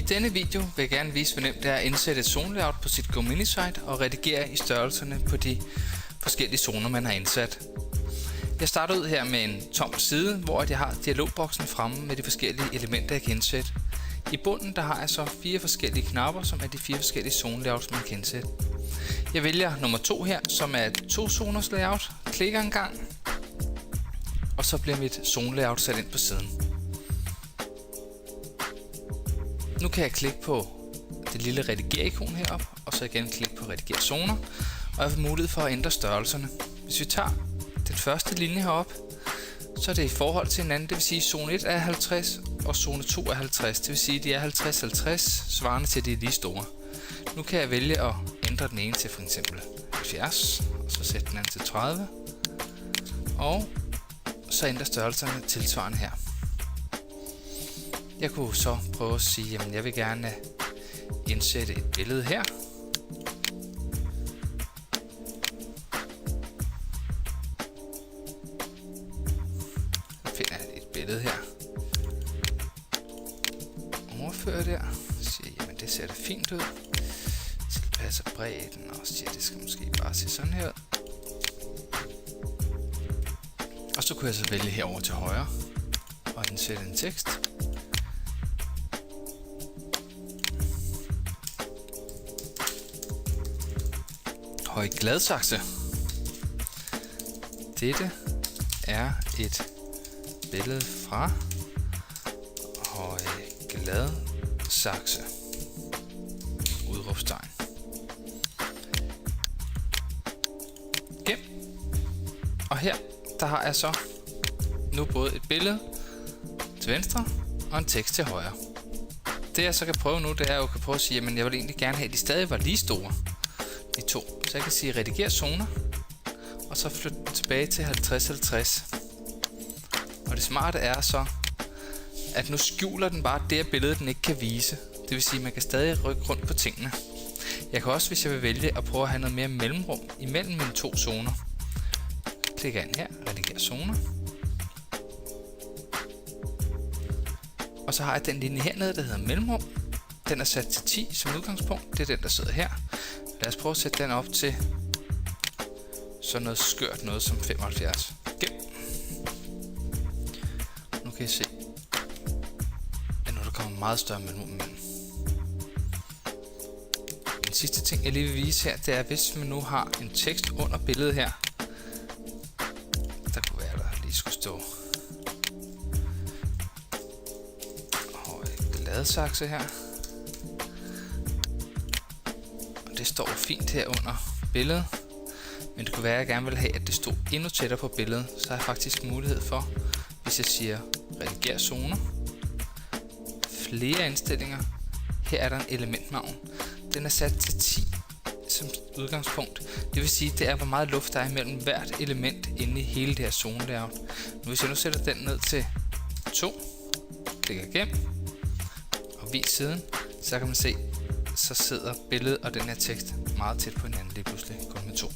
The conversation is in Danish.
denne video vil jeg gerne vise, hvor nemt det er at indsætte et zonelayout på sit GoMini-site og redigere i størrelserne på de forskellige zoner, man har indsat. Jeg starter ud her med en tom side, hvor jeg har dialogboksen fremme med de forskellige elementer, jeg kan indsætte. I bunden der har jeg så 4 forskellige knapper, som er de 4 forskellige zonelayouts, man kan indsætte. Jeg vælger nummer 2 her, som er et 2-zoners layout. Klikker en gang, og så bliver mit zonelayout sat ind på siden. Nu kan jeg klikke på det lille redigere-ikon heroppe, og så igen klikke på redigere zoner, og jeg får mulighed for at ændre størrelserne. Hvis vi tager den første linje heroppe, så er det i forhold til hinanden, det vil sige zone 1 er 50 og zone 2 er 50, det vil sige de er 50-50, svarende til de lige store. Nu kan jeg vælge at ændre den ene til for eksempel 70, og så sætte den anden til 30, og så ændre størrelserne tilsvarende her. Jeg kunne så prøve at sige, at jeg vil gerne indsætte et billede her. Så finder jeg et billede her. Overfører der. Siger, jamen det ser da fint ud. Tilpasser bredden og siger, det skal måske bare se sådan her ud. Og så kunne jeg så vælge herover til højre og indsætte en tekst. Høje Gladsaxe. Dette er et billede fra Høje Gladsaxe. Udråbstegn. Gem. Og her der har jeg så nu både et billede til venstre og en tekst til højre. Det jeg så kan prøve nu, det er at jeg kan prøve at sige, at jeg vil egentlig gerne have, at de stadig var lige store. De to. Så jeg kan sige redigere zoner, og så flytte den tilbage til 50-50. Og det smarte er så, at nu skjuler den bare det billede, den ikke kan vise. Det vil sige, at man kan stadig rykke rundt på tingene. Jeg kan også, hvis jeg vil vælge at prøve at have noget mere mellemrum imellem mine 2 zoner. Klikker ind her, redigere zoner. Og så har jeg den linje hernede, der hedder mellemrum. Den er sat til 10 som udgangspunkt. Det er den, der sidder her. Lad os prøve at sætte den op til sådan noget skørt noget som 75. Gem. Nu kan I se, at nu der kommer meget større mellemrum imellem. Den sidste ting, jeg lige vil vise her, det er, hvis man nu har en tekst under billedet her. Der kunne være, der lige skulle stå Høje Gladsaxe her. Det står fint her under billedet, men det kunne være, at jeg gerne vil have, at det stod endnu tættere på billedet. Så har jeg faktisk mulighed for, hvis jeg siger redigere zoner, flere indstillinger. Her er der en elementmargen. Den er sat til 10 som udgangspunkt. Det vil sige, det er, hvor meget luft der er imellem hvert element inde i hele det her zone layout. Nu hvis jeg nu sætter den ned til 2, klikker igennem og vis siden, så kan man se, så sidder billedet og den her tekst meget tæt på hinanden lige pludselig, kun med 2.